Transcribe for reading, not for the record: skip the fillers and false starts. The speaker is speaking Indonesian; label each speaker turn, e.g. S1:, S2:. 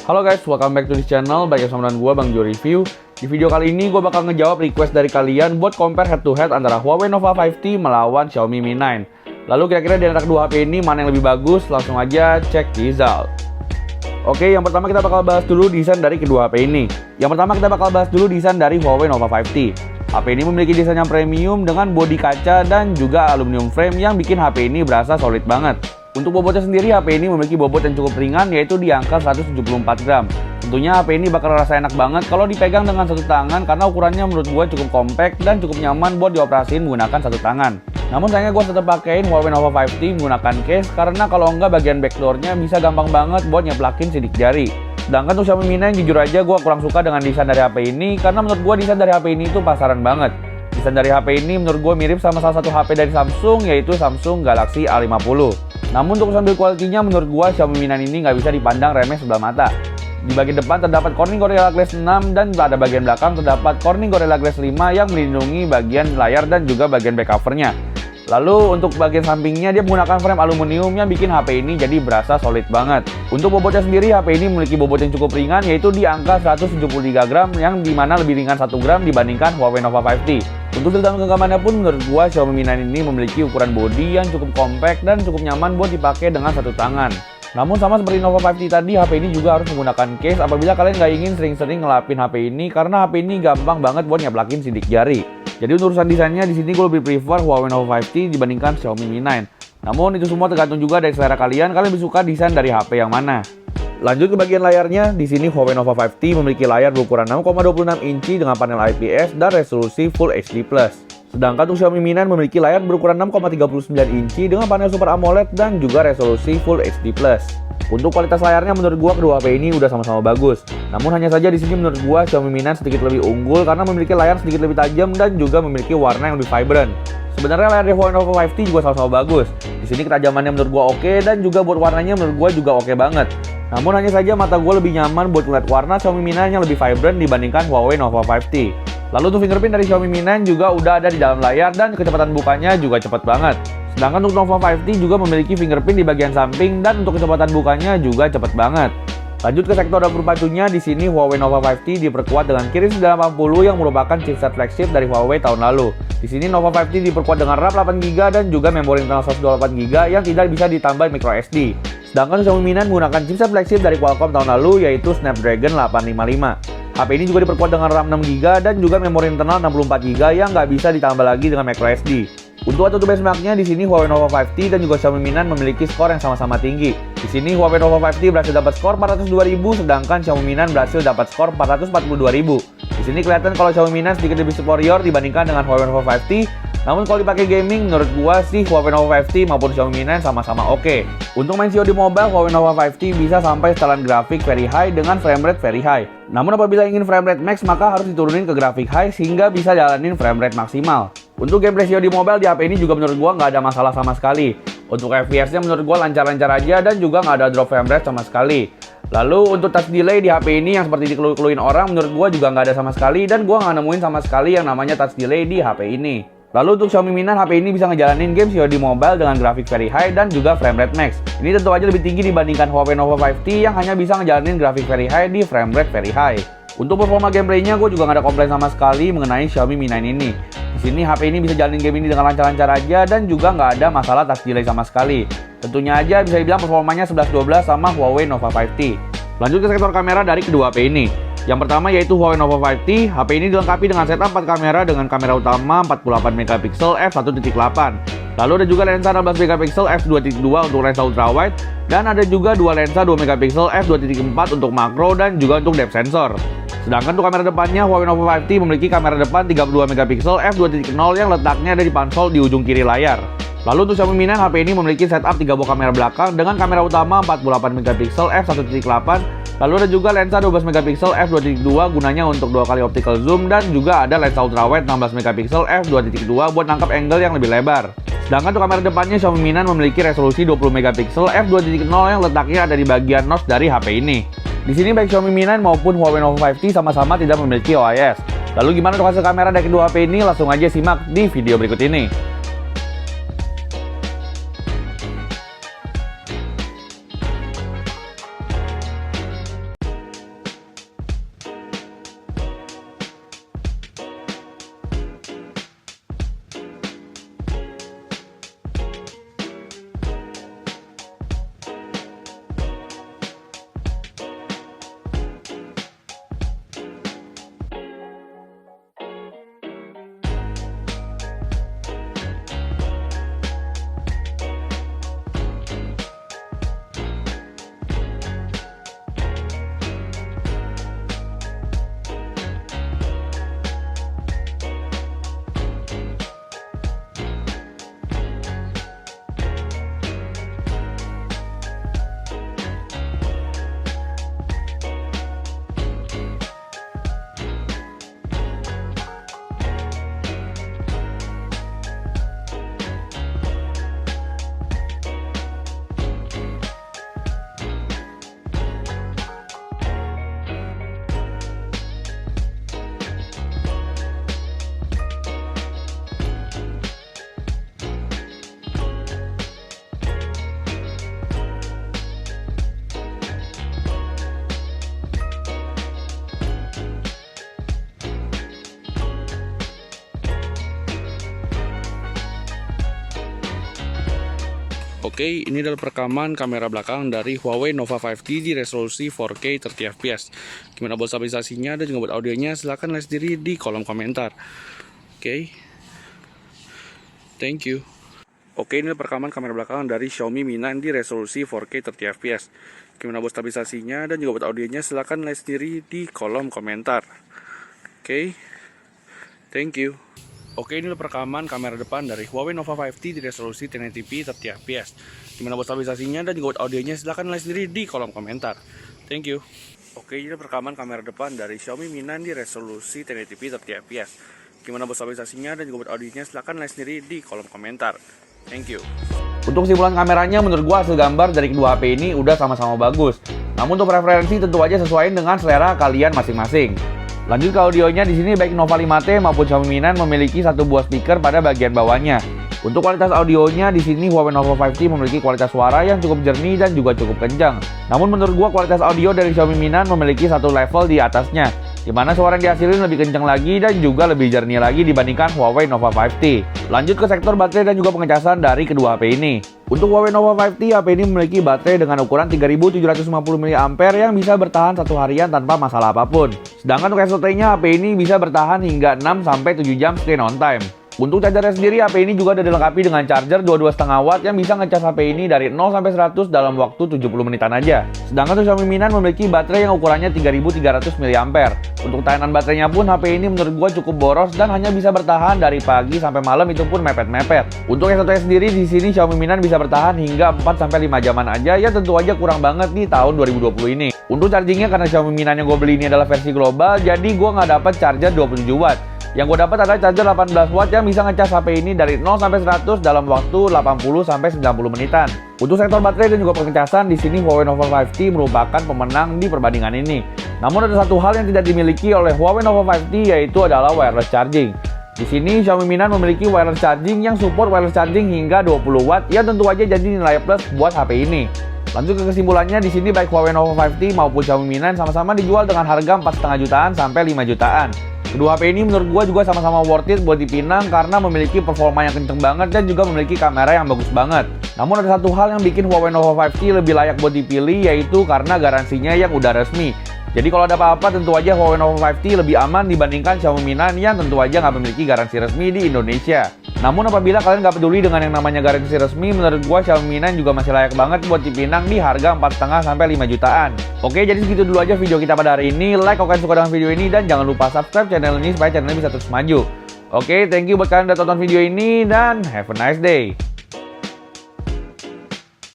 S1: Halo guys, welcome back to this channel. Balik sama dengan gue Bang Jo Review. Di video kali ini gue bakal ngejawab request dari kalian buat compare head to head antara Huawei Nova 5T melawan Xiaomi Mi 9. Lalu kira-kira di antara kedua HP ini mana yang lebih bagus? Langsung aja cek result. Oke, yang pertama kita bakal bahas dulu desain dari kedua HP ini. Yang pertama kita bakal bahas dulu desain dari Huawei Nova 5T. HP ini memiliki desain yang premium dengan bodi kaca dan juga aluminium frame yang bikin HP ini berasa solid banget. Untuk bobotnya sendiri, HP ini memiliki bobot yang cukup ringan, yaitu di angka 174 gram. Tentunya HP ini bakal rasa enak banget kalau dipegang dengan satu tangan karena ukurannya menurut gue cukup compact dan cukup nyaman buat dioperasiin menggunakan satu tangan. Namun sayangnya gue tetap pakein Huawei Nova 5T menggunakan case karena kalau enggak bagian backdoornya bisa gampang banget buat nyeplakin sidik jari. Sedangkan untuk Xiaomi Mi 9 jujur aja gue kurang suka dengan desain dari HP ini karena menurut gue desain dari HP ini tuh pasaran banget. Desain dari HP ini menurut gue mirip sama salah satu HP dari Samsung, yaitu Samsung Galaxy A50. Namun untuk sambil kualitinya menurut gua Xiaomi Mi 9 ini nggak bisa dipandang remeh sebelah mata. Di bagian depan terdapat Corning Gorilla Glass 6 dan pada bagian belakang terdapat Corning Gorilla Glass 5 yang melindungi bagian layar dan juga bagian back covernya. Lalu untuk bagian sampingnya dia menggunakan frame aluminium yang bikin HP ini jadi berasa solid banget. Untuk bobotnya sendiri HP ini memiliki bobot yang cukup ringan, yaitu di angka 173 gram yang dimana lebih ringan 1 gram dibandingkan Huawei Nova 5T. Untuk dalam genggamannya pun menurut gua Xiaomi Mi 9 ini memiliki ukuran bodi yang cukup compact dan cukup nyaman buat dipakai dengan satu tangan. Namun sama seperti Nova 5T tadi, HP ini juga harus menggunakan case apabila kalian nggak ingin sering-sering ngelapin HP ini karena HP ini gampang banget buat nyeplakin sidik jari. Jadi untuk urusan desainnya di sini gue lebih prefer Huawei Nova 5T dibandingkan Xiaomi Mi 9. Namun itu semua tergantung juga dari selera kalian lebih suka desain dari HP yang mana. Lanjut ke bagian layarnya, di sini Huawei Nova 5T memiliki layar berukuran 6,26 inci dengan panel IPS dan resolusi Full HD+. Sedangkan untuk Xiaomi Mi 9 memiliki layar berukuran 6,39 inci dengan panel Super AMOLED dan juga resolusi Full HD+. Untuk kualitas layarnya menurut gua kedua HP ini udah sama-sama bagus. Namun hanya saja di sini menurut gua Xiaomi Mi 9 sedikit lebih unggul karena memiliki layar sedikit lebih tajam dan juga memiliki warna yang lebih vibrant. Sebenarnya layar Huawei Nova 5T juga sama-sama bagus. Di sini ketajamannya menurut gua oke dan juga buat warnanya menurut gua juga oke banget. Namun hanya saja mata gua lebih nyaman buat melihat warna Xiaomi Mi 9 yang lebih vibrant dibandingkan Huawei Nova 5T. Lalu untuk fingerprint dari Xiaomi Mi 9 juga udah ada di dalam layar dan kecepatan bukanya juga cepat banget. Sedangkan untuk Nova 5T juga memiliki fingerprint di bagian samping dan untuk kecepatan bukanya juga cepat banget. Lanjut ke sektor dapur pacunya, di sini Huawei Nova 5T diperkuat dengan Kirin 980 yang merupakan chipset flagship dari Huawei tahun lalu. Di sini Nova 5T diperkuat dengan RAM 8GB dan juga memori internal 128GB yang tidak bisa ditambah microSD. Sedangkan Xiaomi Mi 9 menggunakan chipset flagship dari Qualcomm tahun lalu yaitu Snapdragon 855. HP ini juga diperkuat dengan RAM 6GB dan juga memori internal 64GB yang nggak bisa ditambah lagi dengan microSD. Untuk AnTuTu benchmarknya di sini Huawei Nova 5T dan juga Xiaomi Mi 9 memiliki skor yang sama-sama tinggi. Di sini Huawei Nova 5T berhasil dapat skor 402.000 sedangkan Xiaomi Mi 9 berhasil dapat skor 442.000. Di sini kelihatan kalau Xiaomi Mi 9 sedikit lebih superior dibandingkan dengan Huawei Nova 5T. Namun kalau dipakai gaming menurut gua sih Huawei Nova 5T maupun Xiaomi Mi 9 sama-sama oke. Untuk main COD mobile Huawei Nova 5T bisa sampai setelan grafik very high dengan frame rate very high. Namun apabila ingin frame rate max maka harus diturunin ke grafik high sehingga bisa jalanin frame rate maksimal. Untuk gameplay COD mobile di HP ini juga menurut gua nggak ada masalah sama sekali. Untuk FPS-nya menurut gua lancar-lancar aja dan juga nggak ada drop frame rate sama sekali. Lalu untuk touch delay di HP ini yang seperti dikeluh-keluhin orang menurut gua juga nggak ada sama sekali dan gua nggak nemuin sama sekali yang namanya touch delay di HP ini. Lalu untuk Xiaomi Mi 9 HP ini bisa ngejalanin game COD mobile dengan grafik very high dan juga frame rate max. Ini tentu aja lebih tinggi dibandingkan Huawei Nova 5T yang hanya bisa ngejalanin grafik very high di frame rate very high. Untuk performa gameplaynya gue juga nggak ada komplain sama sekali mengenai Xiaomi Mi 9 ini. Di sini HP ini bisa jalanin game ini dengan lancar-lancar aja dan juga nggak ada masalah touch delay sama sekali. Tentunya aja bisa dibilang performanya 11-12 sama Huawei Nova 5T. Lanjut ke sektor kamera dari kedua HP ini. Yang pertama yaitu Huawei Nova 5T. HP ini dilengkapi dengan setup 4 kamera dengan kamera utama 48MP f1.8. Lalu ada juga lensa 16MP f2.2 untuk lensa ultrawide dan ada juga dua lensa 2MP f2.4 untuk makro dan juga untuk depth sensor. Sedangkan untuk kamera depannya Huawei Nova 5T memiliki kamera depan 32MP f2.0 yang letaknya ada di pansel di ujung kiri layar. Lalu untuk Xiaomi Mi 9 HP ini memiliki setup 3 buah kamera belakang dengan kamera utama 48MP f1.8. Lalu ada juga lensa 12MP f2.2 gunanya untuk 2 kali optical zoom dan juga ada lensa ultrawide 16MP f2.2 buat nangkap angle yang lebih lebar. Sedangkan untuk kamera depannya Xiaomi Mi 9 memiliki resolusi 20MP f2.0 yang letaknya ada di bagian notch dari HP ini. Di sini baik Xiaomi Mi 9 maupun Huawei Nova 5T sama-sama tidak memiliki OIS. Lalu gimana untuk hasil kamera dari kedua HP ini? Langsung aja simak di video berikut ini. Oke, ini adalah perekaman kamera belakang dari Huawei Nova 5T di resolusi 4K 30fps. Gimana buat stabilisasinya dan juga buat audionya, silahkan lihat sendiri di kolom komentar. Oke, thank you. Oke, ini adalah perekaman kamera belakang dari Xiaomi Mi 9 di resolusi 4K 30fps. Gimana buat stabilisasinya dan juga buat audionya, silahkan lihat sendiri di kolom komentar. Oke, thank you. Oke, ini adalah perekaman kamera depan dari Huawei Nova 5T di resolusi 1080p 30fps. Gimana buat stabilisasinya dan juga buat audionya, silahkan lihat sendiri di kolom komentar. Thank you. Oke, ini adalah perekaman kamera depan dari Xiaomi Mi 9 di resolusi 1080p 30fps. Gimana buat stabilisasinya dan juga buat audionya, silahkan lihat sendiri di kolom komentar. Thank you. Untuk kesimpulan kameranya, menurut gua hasil gambar dari kedua HP ini udah sama-sama bagus. Namun untuk preferensi tentu aja sesuai dengan selera kalian masing-masing. Lanjut ke audionya, di sini baik Nova 5T maupun Xiaomi Mi 9 memiliki satu buah speaker pada bagian bawahnya. Untuk kualitas audionya, di sini Huawei Nova 5T memiliki kualitas suara yang cukup jernih dan juga cukup kencang. Namun menurut gua kualitas audio dari Xiaomi Mi 9 memiliki satu level di atasnya, di mana suara yang dihasilin lebih kencang lagi dan juga lebih jernih lagi dibandingkan Huawei Nova 5T. Lanjut ke sektor baterai dan juga pengecasan dari kedua HP ini. Untuk Huawei Nova 5T, HP ini memiliki baterai dengan ukuran 3750 mAh yang bisa bertahan satu harian tanpa masalah apapun. Sedangkan untuk SOT-nya, HP ini bisa bertahan hingga 6-7 jam screen on time. Untuk chargernya sendiri, HP ini juga sudah dilengkapi dengan charger 22,5 watt yang bisa ngecas HP ini dari 0-100 dalam waktu 70 menitan aja. Sedangkan untuk Xiaomi Mi 9 memiliki baterai yang ukurannya 3300 mAh. Untuk tahanan baterainya pun HP ini menurut gua cukup boros dan hanya bisa bertahan dari pagi sampai malam, itu pun mepet-mepet. Untuk SOT sendiri di sini Xiaomi Mi 9 bisa bertahan hingga 4-5 jaman aja, ya tentu aja kurang banget di tahun 2020 ini. Untuk chargingnya, karena Xiaomi Mi 9 yang gue beli ini adalah versi global, jadi gua nggak dapat charger 27 watt. Yang gue dapat adalah charger 18 watt yang bisa ngecas HP ini dari 0-100 dalam waktu 80-90 menitan. Untuk sektor baterai dan juga pengecasan, di sini Huawei Nova 5T merupakan pemenang di perbandingan ini. Namun ada satu hal yang tidak dimiliki oleh Huawei Nova 5T, yaitu adalah wireless charging. Di sini Xiaomi Mi 9 memiliki wireless charging yang support wireless charging hingga 20 watt, yang tentu aja jadi nilai plus buat HP ini. Lanjut ke kesimpulannya, di sini baik Huawei Nova 5T maupun Xiaomi Mi 9 sama-sama dijual dengan harga 4,5 jutaan sampai 5 jutaan. Kedua HP ini menurut gua juga sama-sama worth it buat dipinang karena memiliki performa yang kenceng banget dan juga memiliki kamera yang bagus banget. Namun ada satu hal yang bikin Huawei Nova 5T lebih layak buat dipilih, yaitu karena garansinya yang udah resmi. Jadi kalau ada apa-apa tentu aja Huawei Nova 5T lebih aman dibandingkan Xiaomi Mi 9 yang tentu aja nggak memiliki garansi resmi di Indonesia. Namun apabila kalian nggak peduli dengan yang namanya garansi resmi, menurut gua Xiaomi Mi 9 juga masih layak banget buat dipinang di harga 4,5 sampai 5 jutaan. Oke, jadi segitu dulu aja video kita pada hari ini. Like kalau kalian suka dengan video ini dan jangan lupa subscribe channel ini supaya channel ini bisa terus maju. Oke, thank you buat kalian yang udah tonton video ini dan have a nice day.